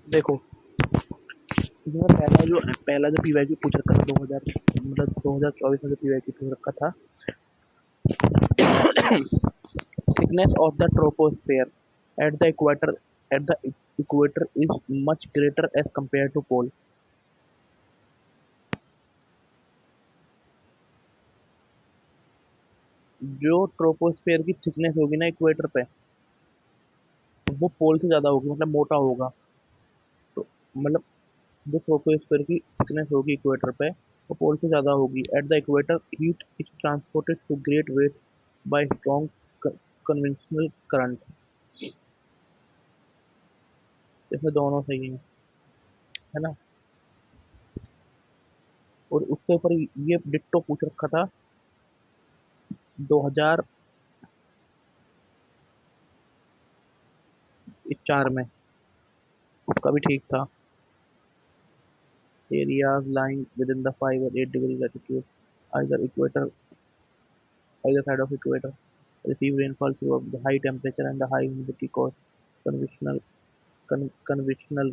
देखो, जो पहला जो पीवाईक्यू पूछ रखा था 2000, मतलब 2024 में जो पीवाईक्यू पूछ रखा था, thickness of the troposphere at the equator is much greater as compared to pole. जो ट्रोपोस्फेयर की थिकनेस होगी ना इक्वेटर पे, वो पोल से ज्यादा होगी, मतलब मोटा होगा। तो मतलब जो ट्रोपोस्फेयर की थिकनेस होगी इक्वेटर पे, वो पोल से ज्यादा होगी। At the equator heat is transported to great weight by strong conventional current. इसमें दोनों सही है ना। और उसके ऊपर ये डिट्टो पूछ रखा था 2004 में, उसका भी ठीक था। areas lying within the 5 or 8 degree latitude, either equator, either side of equator, receive rainfall through the high temperature and the high humidity cause convectional convectional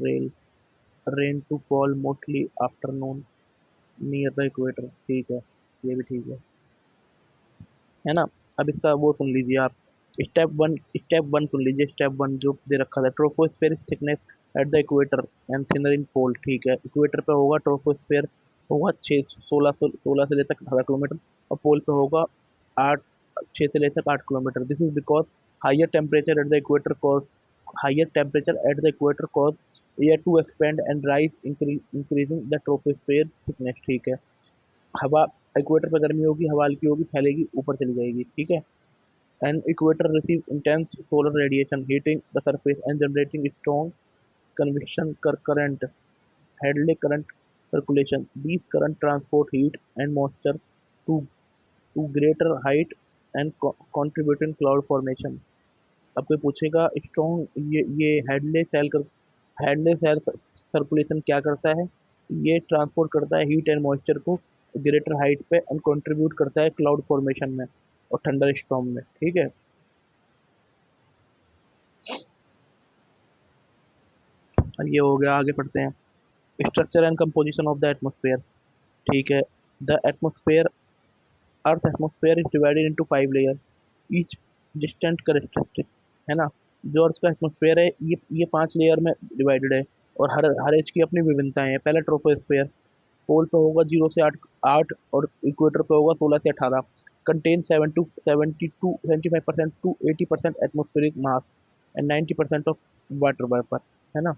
rain to fall mostly afternoon near the equator। ठीक है, ये भी ठीक है ना। अब इसका वो सुन लीजिए आप, स्टेप वन सुन लीजिए। स्टेप वन जो दे रखा था, tropospheric thickness at the equator and thinner in pole. ठीक है, इक्वेटर पे होगा ट्रोपोस्फेयर, होगा 16 से लेकर 18 किलोमीटर, और पोल पे होगा 8 6 से लेकर 8 kilometre. This is because higher temperature at the equator cause higher temperature at the equator cause air to expand and rise increasing the troposphere thickness. ठीक है, हवा, इक्वेटर पे गर्मी होगी, हवा हल्की होगी, फैलेगी, ऊपर चली जाएगी। ठीक है। An equator receives intense solar radiation, heating the surface and generating strong convection current, Hadley current circulation. These current transport heat and moisture to greater height and contributing cloud formation. अब कोई पूछेगा स्ट्रॉन्ग, ये Hadlee cell circulation क्या करता है? ये transport करता है हीट एंड मॉइस्चर को ग्रेटर हाइट पे, एंड कंट्रीब्यूट करता है क्लाउड फॉर्मेशन में और थंडर स्टॉर्म में। ठीक है। और ये हो गया, आगे पढ़ते हैं। Structure and composition of the atmosphere. ठीक है, the atmosphere, earth atmosphere is divided into 5 layer, each distant characteristic, है ना। जो अर्थ का एटमोस्फेयर है, ये 5 लेयर में डिवाइडेड है, और हर हर एज की अपनी विभिन्नताएं हैं। पहला ट्रोपोस्फेयर, पोल पे होगा 0 से 8 और इक्वेटर पे होगा 16 से 18। Contain 75% to 80% atmospheric mass and 90% of water vapour, है ना।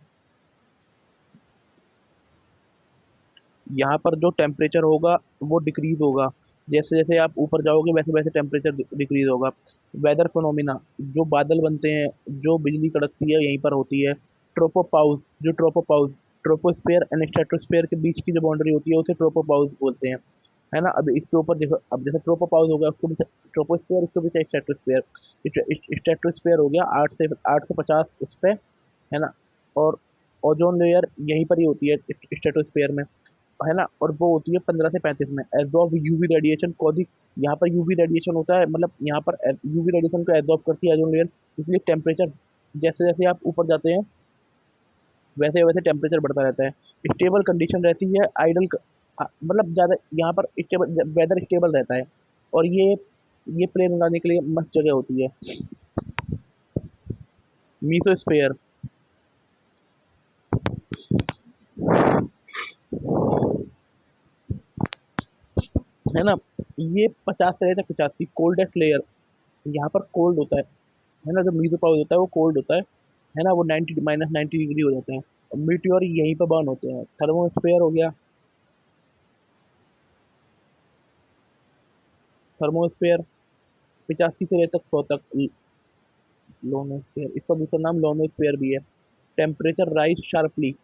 यहाँ पर जो टेम्परेचर होगा वो डिक्रीज होगा, जैसे जैसे आप ऊपर जाओगे वैसे वैसे टेम्परेचर डिक्रीज होगा। वेदर फिनोमिना, जो बादल बनते हैं, जो बिजली कड़कती है, यहीं पर होती है। ट्रोपोपाउस, जो ट्रोपोपाउस, ट्रोपोस्फेयर एंड स्ट्रेटोस्फेयर के बीच की जो बाउंड्री होती है उसे ट्रोपोपाउस बोलते हैं, है ना। अब इसके ऊपर देखो, अब जैसे ट्रोपोपाउस हो गया, उसको भी ट्रोपोस्फेयर, उसको भी स्ट्रेटोस्फेयर। स्ट्रेटोस्फेयर हो गया 8 से 50 उस पे, है ना। और ओजोन लेयर यहीं पर ही होती है स्ट्रेटोस्फेयर में, है ना। और वो होती है 15 से 35 में। एब्जॉर्ब यूवी रेडिएशन कौदी, यहाँ पर यूवी रेडिएशन होता है, मतलब यहाँ पर यूवी रेडिएशन को एब्जॉर्ब करती है ओजोन लेयर, इसलिए टेम्परेचर जैसे जैसे आप ऊपर जाते हैं वैसे वैसे टेम्परेचर बढ़ता रहता है। स्टेबल कंडीशन रहती है, आइडल, मतलब ज़्यादा यहाँ पर स्टेबल वेदर स्टेबल रहता है। और ये प्लेन उड़ाने के लिए मस्त जगह होती है। मीसोस्फेयर, है ना, ये 50 से लेकर 85 कोल्डेस्ट लेयर, यहाँ पर कोल्ड होता है ना। जो मीसोपाउस होता है वो कोल्ड होता है ना, वो 90 - 90 डिग्री हो जाते हैं। और मीटियोर यहीं पर बर्न होते हैं। थर्मोस्फेयर हो गया, थर्मोस्फेयर 85 से लेकर 100 तक। लोनोस्फेयर, इसका दूसरा नाम लोनोस्फेयर भी है। Temperature rise sharply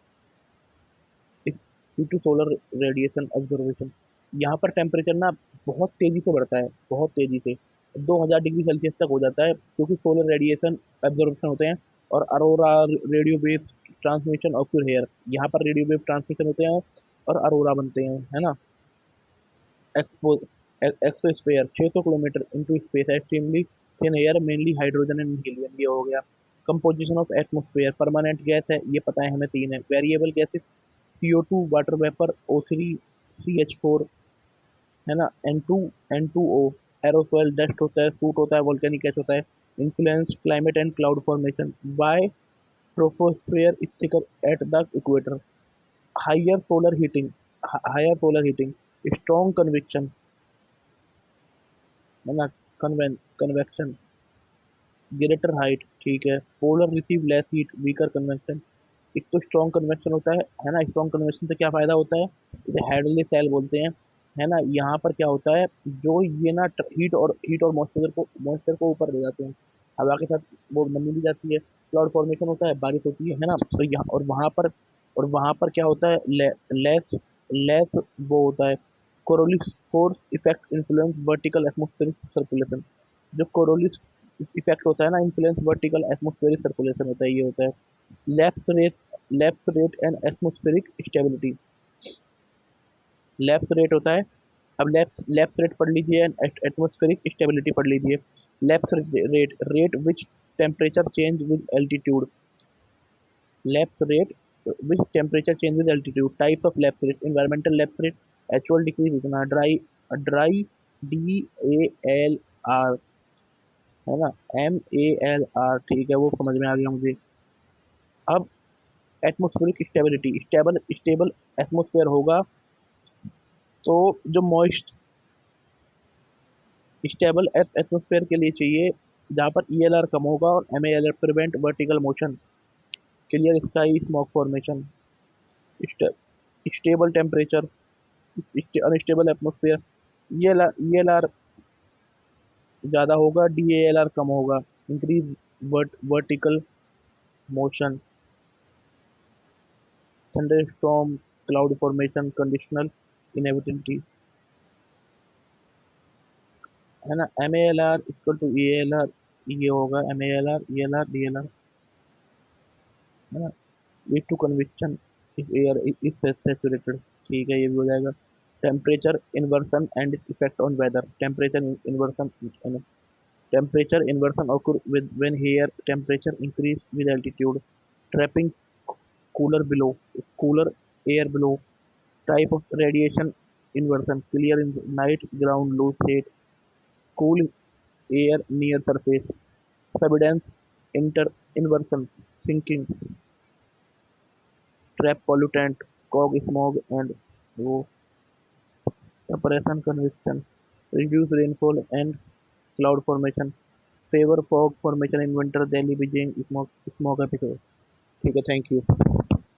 due to solar radiation observation, यहाँ पर टेम्परेचर ना बहुत तेजी से बढ़ता है, बहुत तेजी से 2000 डिग्री सेल्सियस तक हो जाता है, क्योंकि सोलर रेडिएशन ऑब्जर्वेशन होते हैं। और aurora radio wave transmission occur here, यहाँ पर रेडियो वेव ट्रांसमिशन होते हैं और अरोरा बनते हैं, है ना। Expo exosphere 600 kilometre into space, extremely thin air mainly hydrogen and helium, ये हो गया। Composition of atmosphere, permanent gas है ये पता है हमें, तीन है। Variable gases, CO2, water vapour, O3, CH4, है ना, N2O, एरोसोल, डस्ट होता है, सूट होता है, वोल्केनिक गैस होता है। Influence climate and cloud formation by troposphere is thicker at the equator, higher solar heating, higher solar heating, strong convection, है ना, कन्वेक्शन, ग्रेटर हाइट, ठीक है। Polar receive less heat, weaker convection. एक तो strong convection होता है ना, strong convection से क्या फायदा होता है, इसे हेडली सेल बोलते हैं, है ना। यहाँ पर क्या होता है, जो ये ना हीट और मॉइस्चर को ऊपर ले जाते हैं, हवा के साथ वो नमी भी जाती है, क्लाउड फॉर्मेशन होता है, बारिश होती है ना। तो यहाँ और वहाँ पर क्या होता है, लेस लेस वो होता है, Coriolis force effect influence vertical atmospheric circulation. जो कोरोलिस इफेक्ट होता है ना, इन्फ्लुएंस वर्टिकल एटमॉस्फेरिक सर्कुलेशन होता है, ये होता है। Left rate left rate and atmospheric stability, left rate होता है। अब लेफ्ट रेट पढ़ लीजिए, एटमॉस्फेरिक स्टेबिलिटी पढ़ लीजिए। Left rate, rate which temperature change with altitude, left rate which temperature change with altitude. Type of left rate, environmental left rate, actual decrease इतना, dry, DALR, है ना, MALR, ठीक है, वो समझ में आ गया मुझे। अब atmospheric stability, stable stable atmosphere होगा तो जो मॉइस्ट स्टेबल एटमॉस्फेयर के लिए चाहिए, जहाँ पर ELR कम होगा, और MALR prevent vertical motion, clear sky, smog formation, stable temperature, unstable atmosphere. ELR ज़्यादा होगा, DALR कम होगा, increase vertical motion, thunderstorm, cloud formation, conditional inability, है ना। MALR इक्वल टू EALR, ये होगा MALR, ELR, DLR, है ना। Lead to convection if air is saturated, ठीक है, ये भी हो जाएगा। Temperature inversion and its effect on weather, temperature inversion occur with when air temperature increase with altitude, trapping cooler air below. Type of radiation inversion, clear in night, ground low state, cool air near surface. Subsidence inter inversion, sinking, trap pollutant, cog smog and वो separation convection, reduce rainfall and cloud formation, favor fog formation in winter, Delhi, Beijing, smog episode, ठीक है, thank you.